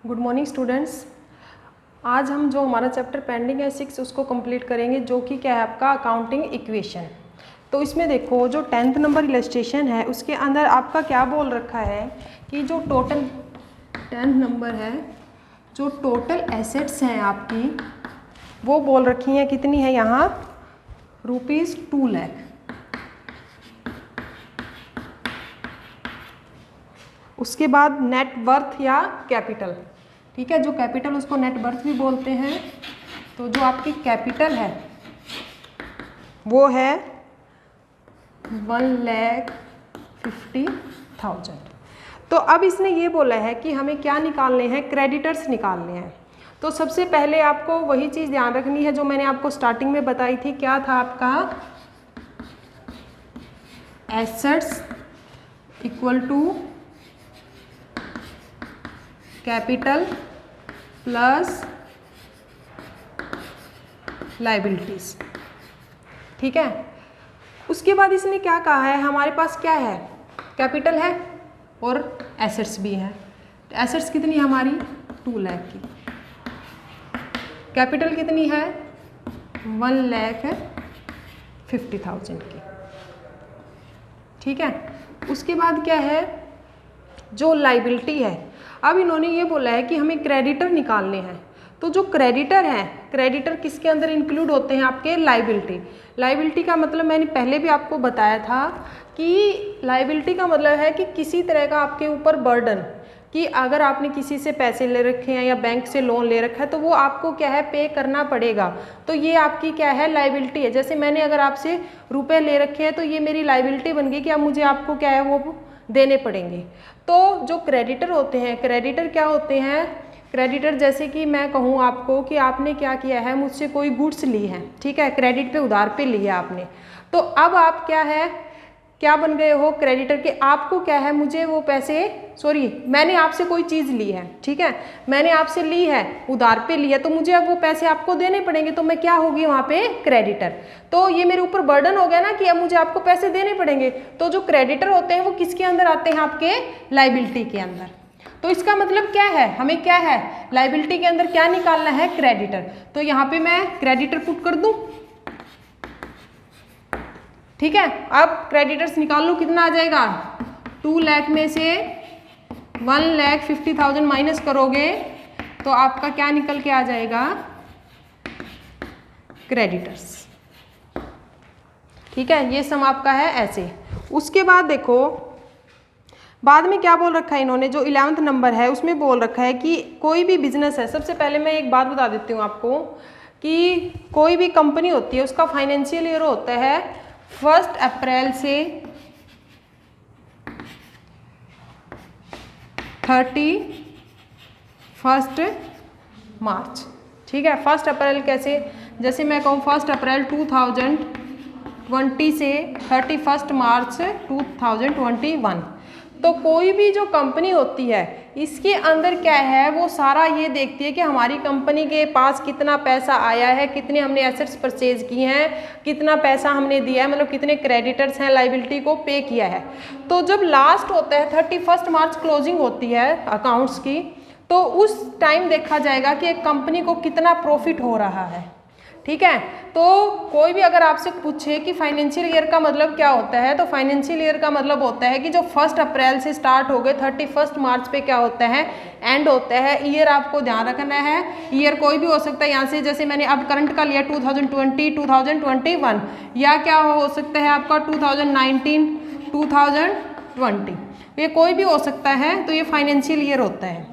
Good morning students. आज हम जो हमारा चैप्टर पेंडिंग है 6 उसको कंप्लीट करेंगे, जो कि क्या है आपका अकाउंटिंग इक्वेशन। तो इसमें देखो जो 10th नंबर इलस्ट्रेशन है उसके अंदर आपका क्या बोल रखा है कि जो टोटल 10th नंबर है, जो टोटल एसेट्स हैं आपकी वो बोल रखी हैं कितनी है यहाँ ₹2 लाख। उसके बाद नेट वर्थ या कैपिटल, ठीक है, जो कैपिटल उसको नेट वर्थ भी बोलते हैं। तो जो आपकी कैपिटल है वो है 1,50,000। तो अब इसने ये बोला है कि हमें क्या निकालने हैं, क्रेडिटर्स निकालने हैं। तो सबसे पहले आपको वही चीज़ ध्यान रखनी है जो मैंने आपको स्टार्टिंग में बताई थी। क्या था आपका assets equal to capital plus liabilities, ठीक है। उसके बाद इसने क्या कहा है, हमारे पास क्या है, कैपिटल है और एसेट्स भी हैं। एसेट्स कितनी है हमारी 2 लाख की, कैपिटल कितनी है 1,50,000 की, ठीक है। उसके बाद क्या है, जो लायबिलिटी है, अब इन्होंने ये बोला है कि हमें क्रेडिटर निकालने हैं। तो जो क्रेडिटर हैं, क्रेडिटर किसके अंदर इंक्लूड होते हैं आपके लायबिलिटी। लायबिलिटी का मतलब मैंने पहले भी आपको बताया था कि लायबिलिटी का मतलब है कि किसी तरह का आपके ऊपर बर्डन, कि अगर आपने किसी से पैसे ले रखे हैं या बैंक से लोन ले रखा है तो वो आपको क्या है पे करना पड़ेगा। तो ये आपकी क्या है लायबिलिटी है। जैसे मैंने अगर आपसे रुपए ले रखे हैं तो ये मेरी लायबिलिटी बन गई कि अब मुझे आपको क्या है वो देने पड़ेंगे। तो जो क्रेडिटर होते हैं, क्रेडिटर क्या होते हैं, क्रेडिटर जैसे कि मैं कहूँ आपको कि आपने क्या किया है, मुझसे कोई गुड्स ली है, ठीक है, क्रेडिट पे उधार पे लिया आपने। तो अब आप क्या है, क्या बन गए हो क्रेडिटर के। आपको क्या है, मुझे वो पैसे, मैंने आपसे कोई चीज़ ली है, ठीक है, मैंने आपसे ली है, उधार पे ली है, तो मुझे अब वो पैसे आपको देने पड़ेंगे। तो मैं क्या होगी वहाँ पे क्रेडिटर। तो ये मेरे ऊपर बर्डन हो गया ना कि अब मुझे आपको पैसे देने पड़ेंगे। तो जो क्रेडिटर होते हैं वो किसके अंदर आते हैं, आपके लायबिलिटी के अंदर। तो इसका मतलब क्या है, हमें क्या है लायबिलिटी के अंदर क्या निकालना है, क्रेडिटर। तो यहाँ पे मैं क्रेडिटर पुट कर दूं, ठीक है। अब क्रेडिटर्स निकाल लो, कितना आ जाएगा 2 लाख में से 1,50,000 माइनस करोगे तो आपका क्या निकल के आ जाएगा, क्रेडिटर्स, ठीक है। ये सम आपका है ऐसे। उसके बाद देखो बाद में क्या बोल रखा है इन्होंने, जो 11th नंबर है उसमें बोल रखा है कि कोई भी बिजनेस है। सबसे पहले मैं एक बात बता देती हूँ आपको कि कोई भी कंपनी होती है उसका फाइनेंशियल ईयर होता है 1 अप्रैल से 31 मार्च, ठीक है। 1 अप्रैल कैसे, जैसे मैं कहूँ 1 अप्रैल 2020 से 31 मार्च 2021। तो कोई भी जो कंपनी होती है इसके अंदर क्या है, वो सारा ये देखती है कि हमारी कंपनी के पास कितना पैसा आया है, कितने हमने एसेट्स परचेज किए हैं, कितना पैसा हमने दिया है, मतलब कितने क्रेडिटर्स हैं, लायबिलिटी को पे किया है। तो जब लास्ट होता है 31 मार्च क्लोजिंग होती है अकाउंट्स की, तो उस टाइम देखा जाएगा कि एक कंपनी को कितना प्रॉफिट हो रहा है, ठीक है। तो कोई भी अगर आपसे पूछे कि फाइनेंशियल ईयर का मतलब क्या होता है, तो फाइनेंशियल ईयर का मतलब होता है कि जो 1 अप्रैल से स्टार्ट हो गए 31 मार्च पे क्या होता है, एंड होता है। ईयर आपको ध्यान रखना है, ईयर कोई भी हो सकता है। यहाँ से जैसे मैंने अब करंट का लिया 2020 2021, या क्या हो सकता है आपका 2019 2020, ये कोई भी हो सकता है। तो ये फाइनेंशियल ईयर होता है।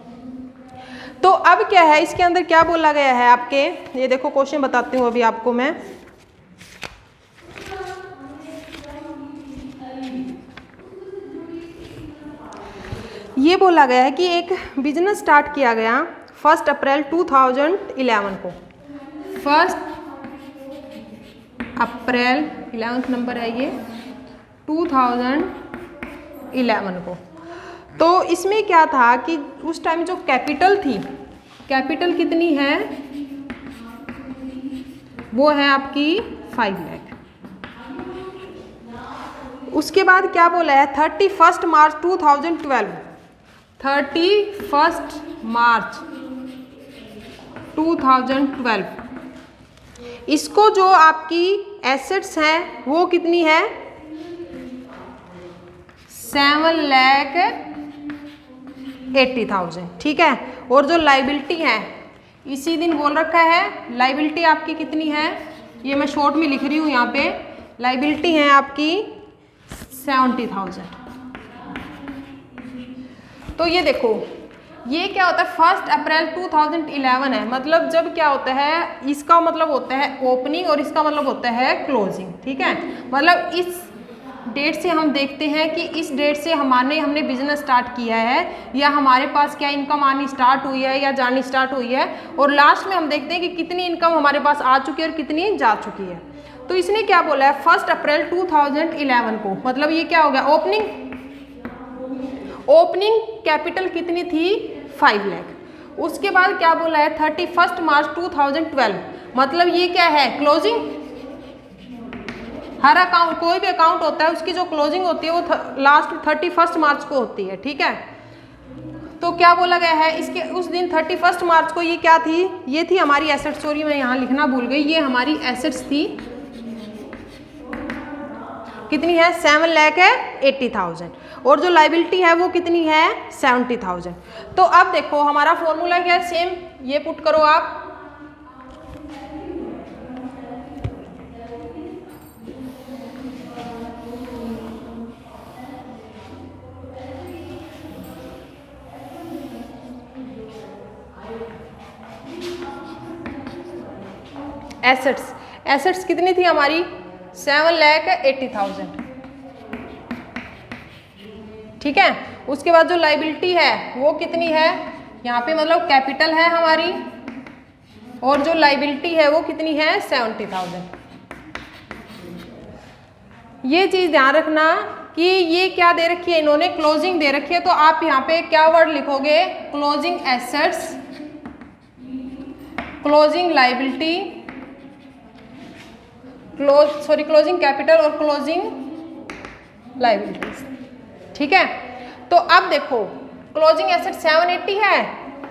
तो अब क्या है, इसके अंदर क्या बोला गया है आपके, ये देखो क्वेश्चन बताती हूँ अभी आपको मैं। ये बोला गया है कि एक बिजनेस स्टार्ट किया गया 1 अप्रैल 2011 को। 1 अप्रैल 11th नंबर है ये 2011 को। तो इसमें क्या था कि उस टाइम जो कैपिटल थी, कैपिटल कितनी है, वो है आपकी 5 लाख। उसके बाद क्या बोला है 31 मार्च 2012, 31 मार्च 2012, इसको जो आपकी एसेट्स हैं वो कितनी है 7,80,000, ठीक है। और जो लाइबिलिटी है इसी दिन बोल रखा है, लाइबिलिटी आपकी कितनी है, ये मैं शॉर्ट में लिख रही हूँ यहाँ पे, लाइबिलिटी है आपकी 70,000। तो ये देखो ये क्या होता है 1 अप्रैल 2011 है, मतलब जब क्या होता है, इसका मतलब होता है ओपनिंग और इसका मतलब होता है क्लोजिंग, ठीक है। मतलब इस डेट से हम देखते हैं कि इस डेट से हमने बिजनेस स्टार्ट किया है या हमारे पास क्या इनकम आनी स्टार्ट हुई है या जानी स्टार्ट हुई है, और लास्ट में हम देखते हैं कि कितनी इनकम हमारे पास आ चुकी है और कितनी जा चुकी है। तो इसने क्या बोला है 1 अप्रैल 2011 को, मतलब ये क्या हो गया ओपनिंग कैपिटल कितनी थी 5 लाख। उसके बाद क्या बोला है 31 मार्च 2012, मतलब ये क्या है क्लोजिंग। हर अकाउंट कोई भी अकाउंट होता है उसकी जो क्लोजिंग होती है वो लास्ट 31 मार्च को होती है, ठीक है। तो क्या बोला गया है इसके उस दिन 31 मार्च को ये क्या थी, ये थी हमारी एसेट्स, सॉरी मैं यहाँ लिखना भूल गई, ये हमारी एसेट्स थी कितनी है 7,80,000, और जो लाइबिलिटी है वो कितनी है 70,000। तो अब देखो हमारा फॉर्मूला क्या है, सेम ये पुट करो आप, एसेट्स कितनी थी हमारी 7,80,000, ठीक है। उसके बाद जो लाइबिलिटी है वो कितनी है, यहाँ पे मतलब कैपिटल है हमारी, और जो लाइबिलिटी है वो कितनी है 70,000। ये चीज़ ध्यान रखना कि ये क्या दे रखी है इन्होंने, क्लोजिंग दे रखी है, तो आप यहाँ पे क्या वर्ड लिखोगे closing assets, closing liability, closing capital और क्लोजिंग लाइबिलिटीज, ठीक है। तो अब देखो क्लोजिंग एसेट 780 है,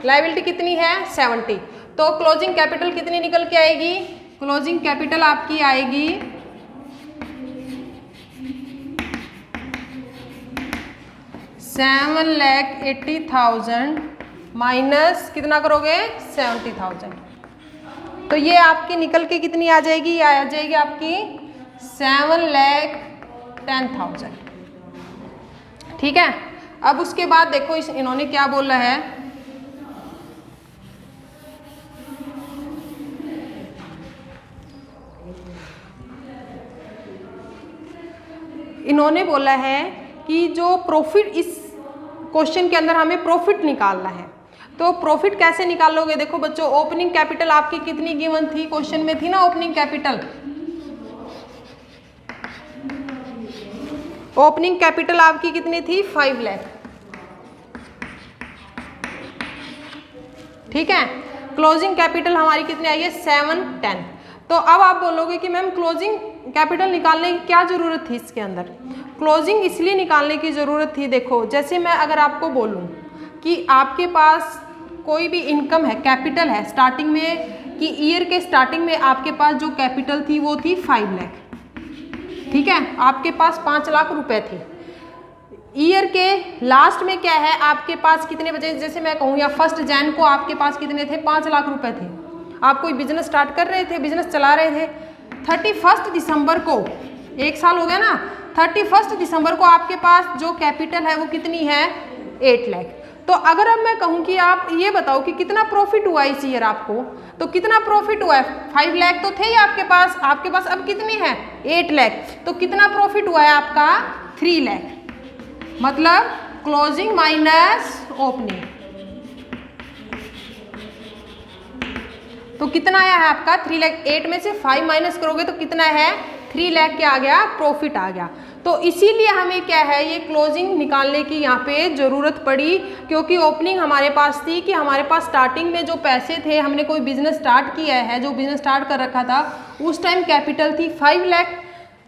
लाइबिलिटी कितनी है 70, तो क्लोजिंग कैपिटल कितनी निकल के आएगी, क्लोजिंग कैपिटल आपकी आएगी 7,80,000 माइनस कितना करोगे 70,000, तो ये आपकी निकल के कितनी आ जाएगी, ये आ जाएगी आपकी 7,10,000, ठीक है। अब उसके बाद देखो इन्होंने क्या बोला है, इन्होंने बोला है कि जो प्रॉफिट, इस क्वेश्चन के अंदर हमें प्रॉफिट निकालना है, तो प्रॉफिट कैसे निकालोगे। देखो बच्चों ओपनिंग कैपिटल आपकी कितनी गिवन थी, क्वेश्चन में थी ना ओपनिंग कैपिटल, ओपनिंग कैपिटल आपकी कितनी थी 5 लाख, ठीक है। क्लोजिंग कैपिटल हमारी कितनी आई है 710। तो अब आप बोलोगे कि मैम क्लोजिंग कैपिटल निकालने की क्या ज़रूरत थी, इसके अंदर क्लोजिंग इसलिए निकालने की ज़रूरत थी, देखो जैसे मैं अगर आपको बोलूँ कि आपके पास कोई भी इनकम है, कैपिटल है स्टार्टिंग में, कि ईयर के स्टार्टिंग में आपके पास जो कैपिटल थी वो थी 5 लाख, ठीक है, आपके पास 5 लाख रुपए थे। ईयर के लास्ट में क्या है आपके पास कितने बचे, जैसे मैं कहूँ या 1 जनवरी को आपके पास कितने थे 5 लाख रुपए थे, आप कोई बिजनेस स्टार्ट कर रहे थे, बिजनेस चला रहे थे। 31 दिसंबर को, 1 साल हो गया ना, 31 दिसंबर को आपके पास जो कैपिटल है वो कितनी है 8 लाख। तो अगर अब मैं कहूँ कि आप ये बताओ कि कितना प्रॉफिट हुआ इस ईयर आपको, तो कितना प्रॉफिट हुआ है 5 लाख तो थे ही आपके पास अब कितने हैं 8 लाख, तो कितना प्रॉफिट हुआ है आपका 3 लाख, मतलब क्लोजिंग माइनस ओपनिंग, तो कितना आया है आपका 3 लाख। 8 में से 5 माइनस करोगे तो कितना है 3 लाख क्या आ गया, प्रॉफिट आ गया। तो इसीलिए हमें क्या है ये क्लोजिंग निकालने की यहाँ पे ज़रूरत पड़ी, क्योंकि ओपनिंग हमारे पास थी कि हमारे पास स्टार्टिंग में जो पैसे थे, हमने कोई बिजनेस स्टार्ट किया है, जो बिजनेस स्टार्ट कर रखा था उस टाइम कैपिटल थी 5 लाख।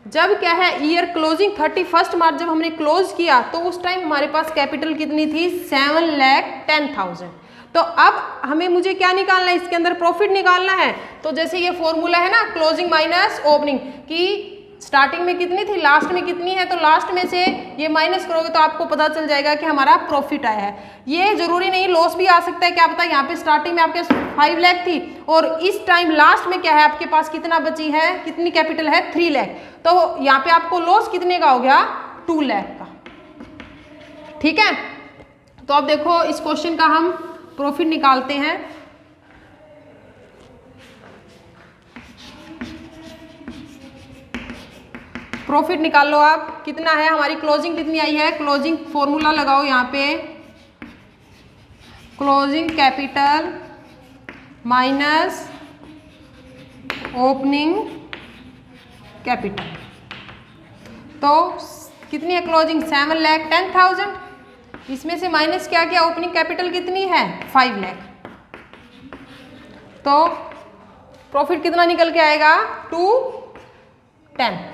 जब क्या है ईयर क्लोजिंग 31 मार्च जब हमने क्लोज किया तो उस टाइम हमारे पास कैपिटल कितनी थी 7,10,000। तो अब हमें मुझे क्या निकालना है, इसके अंदर प्रॉफिट निकालना है। तो जैसे ये फॉर्मूला है ना क्लोजिंग माइनस ओपनिंग की, स्टार्टिंग में कितनी थी, लास्ट में कितनी है, तो लास्ट में से ये माइनस करोगे तो आपको पता चल जाएगा कि हमारा प्रॉफिट आया है। ये जरूरी नहीं, लॉस भी आ सकता है, क्या पता यहाँ पे स्टार्टिंग में आपके 5 लाख थी और इस टाइम लास्ट में क्या है आपके पास कितना बची है, कितनी कैपिटल है 3 लाख, तो यहाँ पे आपको लॉस कितने का हो गया 2 लाख का। ठीक है, तो अब देखो इस क्वेश्चन का हम प्रॉफिट निकालते हैं। प्रॉफिट निकाल लो आप, कितना है हमारी क्लोजिंग कितनी आई है, क्लोजिंग फॉर्मूला लगाओ यहाँ पे, closing capital minus opening capital. तो कितनी है क्लोजिंग 7,10,000, इसमें से माइनस क्या किया, ओपनिंग कैपिटल कितनी है 5 लाख, तो प्रॉफिट कितना निकल के आएगा 210।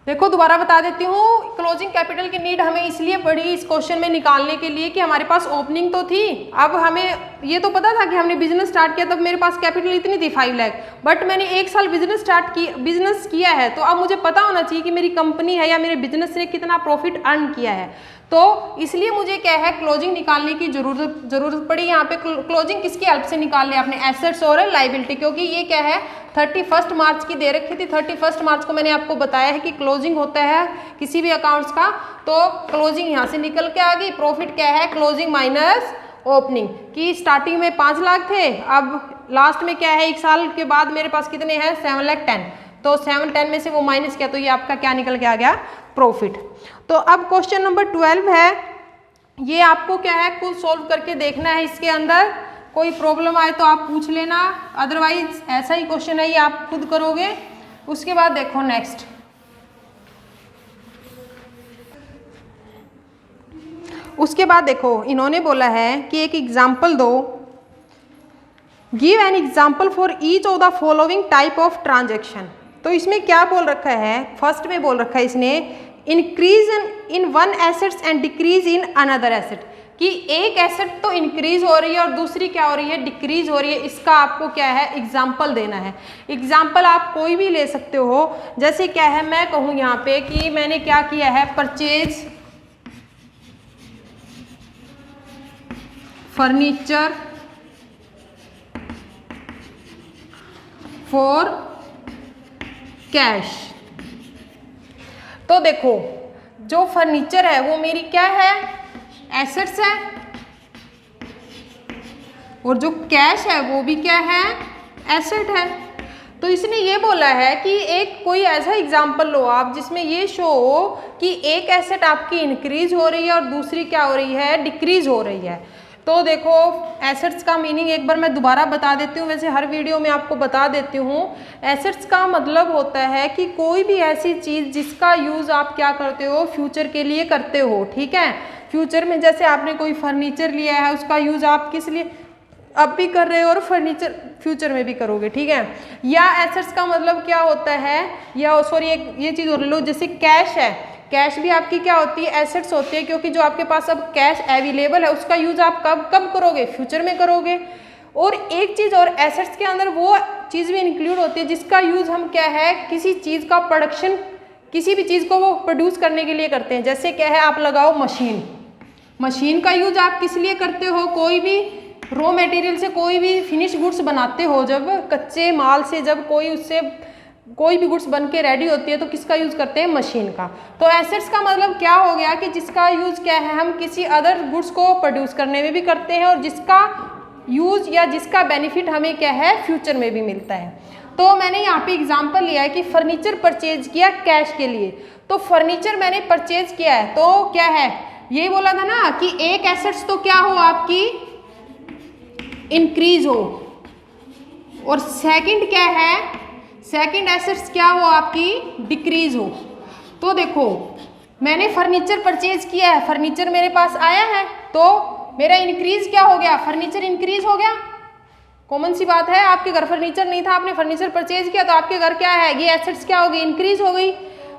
देखो दोबारा बता देती हूँ, क्लोजिंग कैपिटल की नीड हमें इसलिए पड़ी इस क्वेश्चन में निकालने के लिए कि हमारे पास ओपनिंग तो थी, अब हमें ये तो पता था कि हमने बिजनेस स्टार्ट किया तब मेरे पास कैपिटल इतनी थी 5 लाख, बट मैंने 1 साल बिजनेस किया है, तो अब मुझे पता होना चाहिए कि मेरी कंपनी है या मेरे बिजनेस ने कितना प्रॉफिट अर्न किया है, तो इसलिए मुझे क्या है क्लोजिंग निकालने की जरूरत पड़ी। यहाँ पे क्लोजिंग किसकी हेल्प से निकाल ले, अपने एसेट्स और लायबिलिटी, क्योंकि ये क्या है 31 मार्च की दे रखी थी। 31 मार्च को मैंने आपको बताया है कि क्लोजिंग होता है किसी भी अकाउंट्स का, तो क्लोजिंग यहाँ से निकल के आ गई। प्रॉफिट क्या है, क्लोजिंग माइनस ओपनिंग की, स्टार्टिंग में 5 लाख थे, अब लास्ट में क्या है 1 साल के बाद मेरे पास कितने हैं 7,10,000, तो 710 में से वो माइनस किया तो ये आपका क्या निकल के आ गया प्रॉफिट। तो अब क्वेश्चन नंबर 12 है, ये आपको क्या है कुछ सॉल्व करके देखना है, इसके अंदर कोई प्रॉब्लम आए तो आप पूछ लेना, अदरवाइज ऐसा ही क्वेश्चन है ये आप खुद करोगे। उसके बाद देखो नेक्स्ट, उसके बाद देखो इन्होंने बोला है कि एक एग्जाम्पल दो, give an example for each of the following type of transaction. तो इसमें क्या बोल रखा है, फर्स्ट में बोल रखा है इसने increase in one assets and decrease in another asset, कि एक एसेट तो इंक्रीज हो रही है और दूसरी क्या हो रही है डिक्रीज हो रही है, इसका आपको क्या है एग्जाम्पल देना है। एग्जाम्पल आप कोई भी ले सकते हो, जैसे क्या है मैं कहूँ यहाँ पे कि मैंने क्या किया है, परचेज फर्नीचर फॉर कैश। तो देखो जो फर्नीचर है वो मेरी क्या है एसेट्स है, और जो कैश है वो भी क्या है एसेट है। तो इसने ये बोला है कि एक कोई ऐसा एग्जाम्पल लो आप जिसमें ये शो हो कि एक एसेट आपकी इंक्रीज हो रही है और दूसरी क्या हो रही है डिक्रीज हो रही है। तो देखो एसेट्स का मीनिंग एक बार मैं दोबारा बता देती हूँ, वैसे हर वीडियो में आपको बता देती हूँ। एसेट्स का मतलब होता है कि कोई भी ऐसी चीज़ जिसका यूज़ आप क्या करते हो फ्यूचर के लिए करते हो, ठीक है। फ्यूचर में जैसे आपने कोई फर्नीचर लिया है उसका यूज़ आप किस लिए अब भी कर रहे हो और फर्नीचर फ्यूचर में भी करोगे, ठीक है। या एसेट्स का मतलब क्या होता है, या सॉरी ये चीज़ और ले लो, जैसे कैश है, कैश भी आपकी क्या होती है एसेट्स होती है, क्योंकि जो आपके पास अब कैश अवेलेबल है उसका यूज आप कब करोगे फ्यूचर में करोगे। और एक चीज़ और एसेट्स के अंदर वो चीज़ भी इंक्लूड होती है जिसका यूज हम क्या है किसी चीज़ का प्रोडक्शन, किसी भी चीज़ को वो प्रोड्यूस करने के लिए करते हैं। जैसे क्या है आप लगाओ मशीन, मशीन का यूज आप किस लिए करते हो, कोई भी रॉ मटेरियल से कोई भी फिनिश गुड्स बनाते हो, जब कच्चे माल से जब कोई भी गुड्स बन के रेडी होती है तो किसका यूज़ करते हैं मशीन का। तो एसेट्स का मतलब क्या हो गया कि जिसका यूज़ क्या है हम किसी अदर गुड्स को प्रोड्यूस करने में भी करते हैं और जिसका यूज़ या जिसका बेनिफिट हमें क्या है फ्यूचर में भी मिलता है। तो मैंने यहाँ पे एग्जांपल लिया है कि फर्नीचर परचेज किया कैश के लिए, तो फर्नीचर मैंने परचेज किया है तो क्या है ये बोला था ना कि एक एसेट्स तो क्या हो आपकी इंक्रीज हो, और सेकंड क्या है सेकंड एसेट्स क्या हो आपकी डिक्रीज हो। तो देखो मैंने फर्नीचर परचेज किया है, फर्नीचर मेरे पास आया है तो मेरा इंक्रीज क्या हो गया, फर्नीचर इंक्रीज हो गया। कॉमन सी बात है, आपके घर फर्नीचर नहीं था, आपने फर्नीचर परचेज किया तो आपके घर क्या है ये एसेट्स क्या हो गई इंक्रीज हो गई।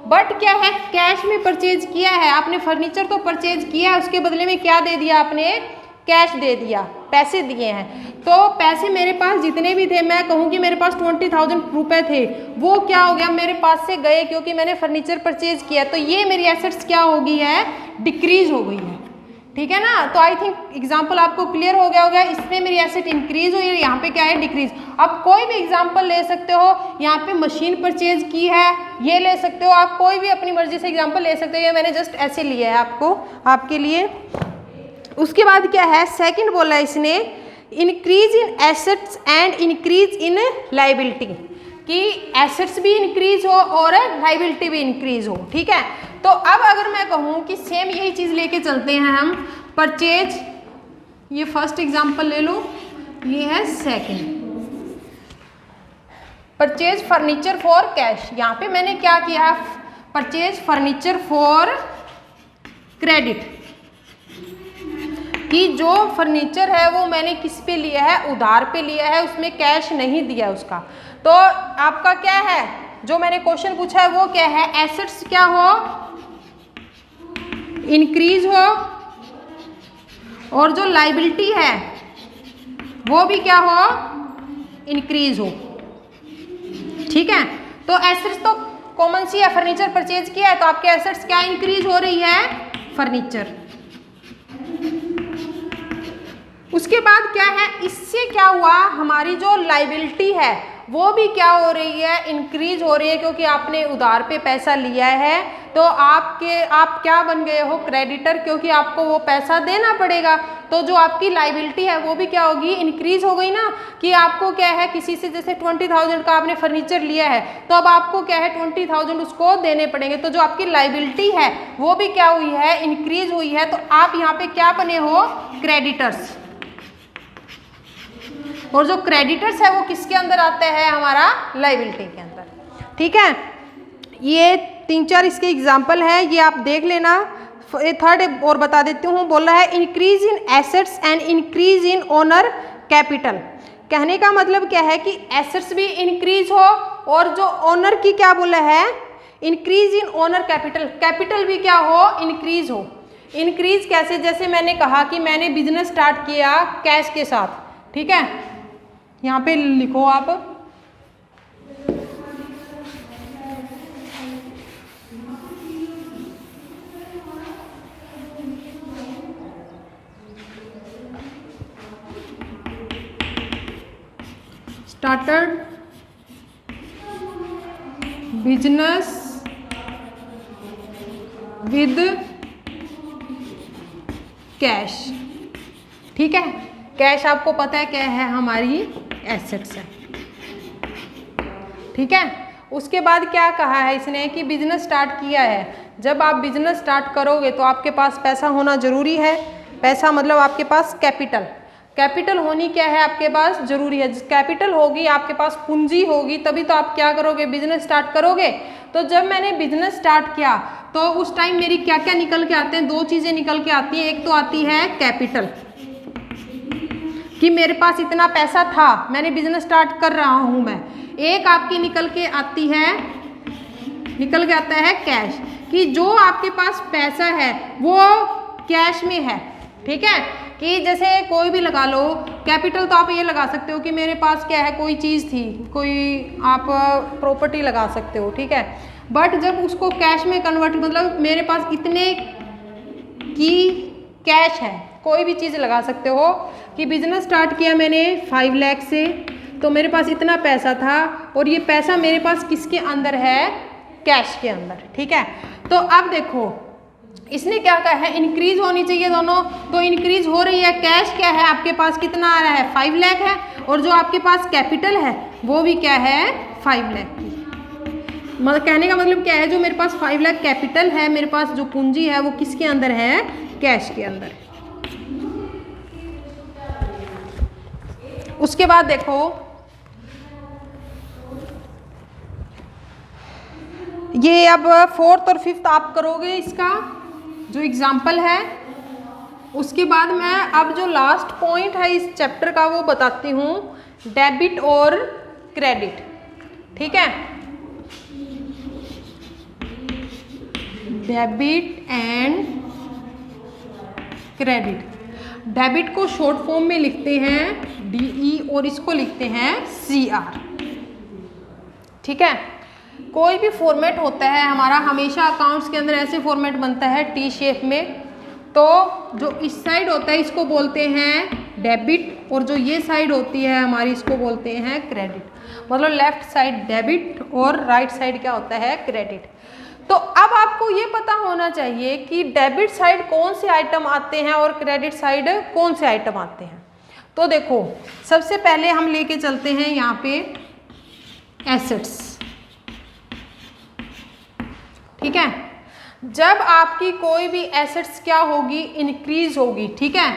बट क्या है कैश में परचेज किया है आपने, फर्नीचर तो परचेज किया है उसके बदले में क्या दे दिया आपने कैश दे दिया, पैसे दिए हैं, तो पैसे मेरे पास जितने भी थे, मैं कहूँ कि मेरे पास 20,000 रुपये थे, वो क्या हो गया मेरे पास से गए क्योंकि मैंने फर्नीचर परचेज किया, तो ये मेरी एसेट्स क्या हो गई है, डिक्रीज हो गई है। ठीक है ना। तो आई थिंक एग्जाम्पल आपको क्लियर हो गया होगा, इसमें मेरी एसेट इंक्रीज हुई है, यहाँ पे क्या है डिक्रीज। अब कोई भी एग्जाम्पल ले सकते हो, यहाँ पे मशीन परचेज की है, ये ले सकते हो आप, कोई भी अपनी मर्जी से एग्जाम्पल ले सकते हो, ये मैंने जस्ट ऐसे लिया है आपको, आपके लिए। उसके बाद क्या है, सेकंड बोला है इसने, increase in assets and increase in liability, कि एसेट्स भी इंक्रीज हो और लाइबिलिटी भी इंक्रीज हो। ठीक है। तो अब अगर मैं कहूँ कि सेम यही चीज़ लेके चलते हैं हम, परचेज, ये फर्स्ट एग्जांपल ले लो, ये है second, purchase furniture for cash. यहाँ पे मैंने क्या किया, परचेज फर्नीचर फॉर क्रेडिट, कि जो फर्नीचर है वो मैंने किस पे लिया है, उधार पे लिया है, उसमें कैश नहीं दिया उसका। तो आपका क्या है, जो मैंने क्वेश्चन पूछा है वो क्या है, एसेट्स क्या हो, इंक्रीज हो, और जो लाइबिलिटी है वो भी क्या हो, इंक्रीज हो। ठीक है। तो एसेट्स तो कॉमन सी है, फर्नीचर परचेज किया है तो आपके एसेट्स क्या इंक्रीज हो रही है, फर्नीचर। उसके बाद क्या है, इससे क्या हुआ, हमारी जो लाइबिलिटी है वो भी क्या हो रही है, इंक्रीज हो रही है, क्योंकि आपने उधार पे पैसा लिया है तो आप क्या बन गए हो, क्रेडिटर, क्योंकि आपको वो पैसा देना पड़ेगा। तो जो आपकी लाइबिलिटी है वो भी क्या होगी, इंक्रीज हो गई ना, कि आपको क्या है, किसी से जैसे 20,000 का आपने फर्नीचर लिया है तो अब आपको क्या है 20,000 उसको देने पड़ेंगे, तो जो आपकी लाइबिलिटी है वो भी क्या हुई है, इंक्रीज हुई है। तो आप यहाँ पे क्या बने हो, क्रेडिटर्स। और जो क्रेडिटर्स है वो किसके अंदर आते हैं, हमारा लाइबिलिटी के अंदर। ठीक है। ये 3-4 इसके एग्जाम्पल हैं, ये आप देख लेना। थर्ड और बता देती हूँ, बोल रहा है increase in assets and increase in owner capital. कहने का मतलब क्या है कि एसेट्स भी इंक्रीज हो और जो ओनर की क्या बोला है, increase in owner capital, capital भी क्या हो, इंक्रीज हो। इंक्रीज कैसे, जैसे मैंने कहा कि मैंने बिजनेस स्टार्ट किया कैश के साथ। ठीक है। यहाँ पे लिखो आप, स्टार्टेड बिजनेस विद कैश। ठीक है। कैश आपको पता है क्या है, हमारी एसेट्स है। ठीक है। उसके बाद क्या कहा है इसने कि बिजनेस स्टार्ट किया है। जब आप बिजनेस स्टार्ट करोगे तो आपके पास पैसा होना जरूरी है। पैसा मतलब आपके पास कैपिटल, कैपिटल होनी क्या है आपके पास जरूरी है। कैपिटल होगी, आपके पास पूंजी होगी, तभी तो आप क्या करोगे, बिजनेस स्टार्ट करोगे। तो जब मैंने बिजनेस स्टार्ट किया तो उस टाइम मेरी क्या क्या निकल के आते हैं, दो चीज़ें निकल के आती हैं। एक तो आती है कैपिटल, कि मेरे पास इतना पैसा था, मैंने बिजनेस स्टार्ट कर रहा हूँ मैं। एक आपकी निकल के आता है कैश, कि जो आपके पास पैसा है वो कैश में है। ठीक है। कि जैसे कोई भी लगा लो कैपिटल, तो आप ये लगा सकते हो कि मेरे पास क्या है, कोई चीज़ थी, कोई आप प्रॉपर्टी लगा सकते हो। ठीक है। बट जब उसको कैश में कन्वर्ट, मतलब मेरे पास इतने की कैश है, कोई भी चीज़ लगा सकते हो कि बिजनेस स्टार्ट किया मैंने 5 लाख से, तो मेरे पास इतना पैसा था और ये पैसा मेरे पास किसके अंदर है, कैश के अंदर। ठीक है। तो अब देखो इसने क्या कहा है, इंक्रीज होनी चाहिए दोनों, तो इंक्रीज हो रही है। कैश क्या है आपके पास, कितना आ रहा है, 5 लाख है, और जो आपके पास कैपिटल है वो भी क्या है, 5 लाख की। मतलब कहने का मतलब क्या है, जो मेरे पास 5 लाख कैपिटल है, मेरे पास जो पूंजी है वो किसके अंदर है, कैश के अंदर। उसके बाद देखो ये अब 4th और 5th आप करोगे इसका जो एग्जाम्पल है। उसके बाद मैं अब जो लास्ट पॉइंट है इस चैप्टर का वो बताती हूँ, डेबिट और क्रेडिट। ठीक है। Debit and credit. डेबिट को शॉर्ट फॉर्म में लिखते हैं DE और इसको लिखते हैं CR। ठीक है, कोई भी फॉर्मेट होता है हमारा, हमेशा अकाउंट्स के अंदर ऐसे फॉर्मेट बनता है T शेप में। तो जो इस साइड होता है इसको बोलते हैं डेबिट, और जो ये साइड होती है हमारी इसको बोलते हैं क्रेडिट। मतलब लेफ्ट साइड डेबिट और राइट साइड क्या होता है, क्रेडिट। तो अब आपको ये पता होना चाहिए कि डेबिट साइड कौन से आइटम आते हैं और क्रेडिट साइड कौन से आइटम आते हैं। तो देखो, सबसे पहले हम लेके चलते हैं यहाँ पे एसेट्स। ठीक है, जब आपकी कोई भी एसेट्स क्या होगी, इंक्रीज होगी। ठीक है,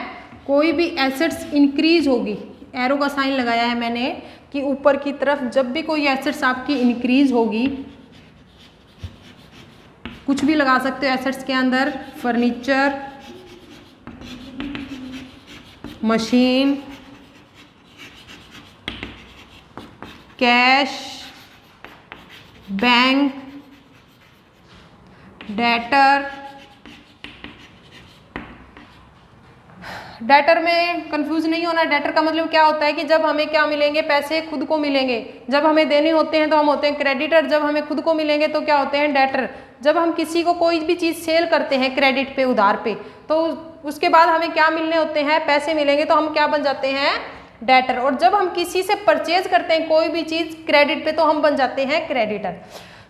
कोई भी एसेट्स इंक्रीज होगी, एरो का साइन लगाया है मैंने कि ऊपर की तरफ जब भी कोई एसेट्स आपकी इंक्रीज होगी, कुछ भी लगा सकते हो एसेट्स के अंदर, furniture, machine, cash, bank, debtor में कंफ्यूज नहीं होना। डेटर का मतलब क्या होता है कि जब हमें क्या मिलेंगे, पैसे खुद को मिलेंगे। जब हमें देने होते हैं तो हम होते हैं क्रेडिटर, जब हमें खुद को मिलेंगे तो क्या होते हैं, डेटर। जब हम किसी को कोई भी चीज़ सेल करते हैं क्रेडिट पे, उधार पे, तो उसके बाद हमें क्या मिलने होते हैं, पैसे मिलेंगे, तो हम क्या बन जाते हैं, डेटर। और जब हम किसी से परचेज करते हैं कोई भी चीज़ क्रेडिट पे, तो हम बन जाते हैं क्रेडिटर।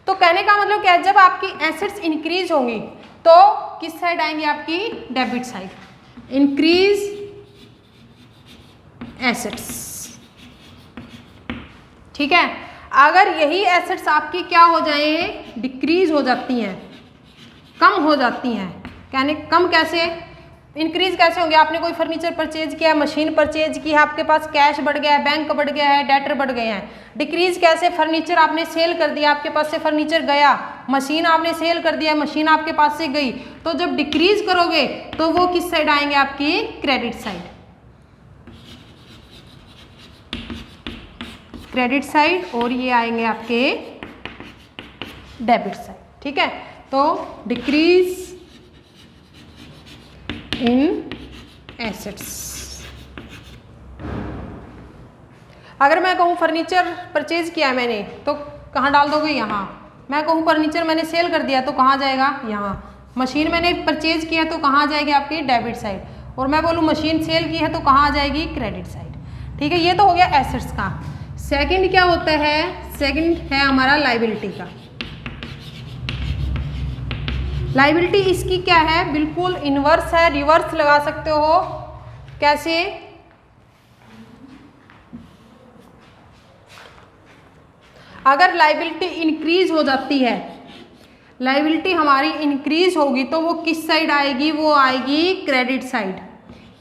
तो कहने का मतलब क्या है, जब आपकी एसेट्स इंक्रीज होंगी तो किस साइड आएंगे, आपकी डेबिट साइड, इंक्रीज एसेट्स। ठीक है, अगर यही एसेट्स आपकी क्या हो जाए, डिक्रीज हो जाती हैं, कम हो जाती हैं, कम कैसे, इंक्रीज कैसे होंगे, आपने कोई फर्नीचर परचेज किया, मशीन परचेज की है, आपके पास कैश बढ़ गया है, बैंक बढ़ गया है, डेटर बढ़ गए हैं। डिक्रीज कैसे, फर्नीचर आपने सेल कर दिया, आपके पास से फर्नीचर गया, मशीन आपने सेल कर दिया, मशीन आपके पास से गई। तो जब डिक्रीज करोगे तो वो किस साइड आएंगे, आपकी क्रेडिट साइड, क्रेडिट साइड, और ये आएंगे आपके डेबिट साइड। ठीक है, तो डिक्रीज इन एसेट्स। अगर मैं कहूँ फर्नीचर परचेज किया है मैंने, तो कहाँ डाल दोगे, यहाँ। मैं कहूँ फर्नीचर मैंने सेल कर दिया तो कहाँ जाएगा, यहाँ। मशीन मैंने परचेज किया तो कहाँ जाएगी, आपकी डेबिट साइड। और मैं बोलूँ मशीन सेल की है तो कहाँ जाएगी, क्रेडिट साइड। ठीक है, ये तो हो गया एसेट्स का। सेकंड क्या होता है, सेकंड है हमारा लाइबिलिटी का। लाइबिलिटी इसकी क्या है, बिल्कुल इनवर्स है, रिवर्स लगा सकते हो। कैसे, अगर लाइबिलिटी इंक्रीज हो जाती है, लाइबिलिटी हमारी इंक्रीज होगी तो वो किस साइड आएगी, वो आएगी credit side.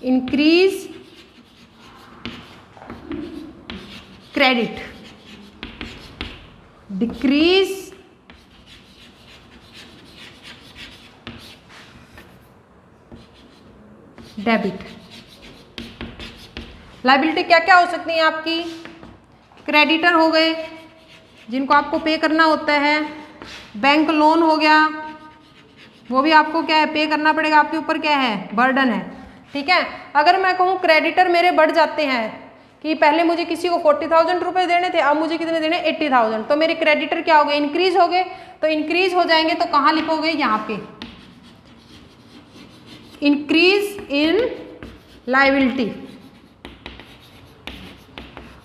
Increase credit, decrease debit. Liability क्या क्या हो सकती है आपकी, क्रेडिटर हो गए जिनको आपको पे करना होता है, बैंक लोन हो गया, वो भी आपको क्या है, पे करना पड़ेगा, आपके ऊपर क्या है, बर्डन है। ठीक है, अगर मैं कहूँ क्रेडिटर मेरे बढ़ जाते हैं कि पहले मुझे किसी को 40,000 रुपये देने थे, अब मुझे कितने देने, 80,000, तो मेरे क्रेडिटर क्या हो गए, इंक्रीज हो गए। तो इंक्रीज हो जाएंगे तो कहाँ लिखोगे, यहाँ पे, इंक्रीज इन लाइबिलिटी।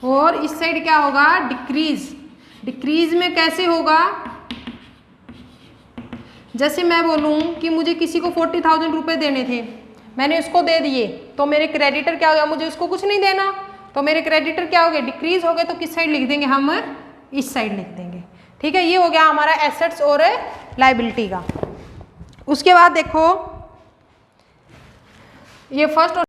और इस साइड क्या होगा, डिक्रीज। डिक्रीज में कैसे होगा, जैसे मैं बोलूँ कि मुझे किसी को 40,000 रुपये देने थे, मैंने उसको दे दिए, तो मेरे क्रेडिटर क्या हो गया, मुझे उसको कुछ नहीं देना, तो मेरे क्रेडिटर क्या हो गए, डिक्रीज हो गए। तो किस साइड लिख देंगे हम, इस साइड लिख देंगे। ठीक है, ये हो गया हमारा एसेट्स और लाइबिलिटी का। उसके बाद देखो, ये फर्स्ट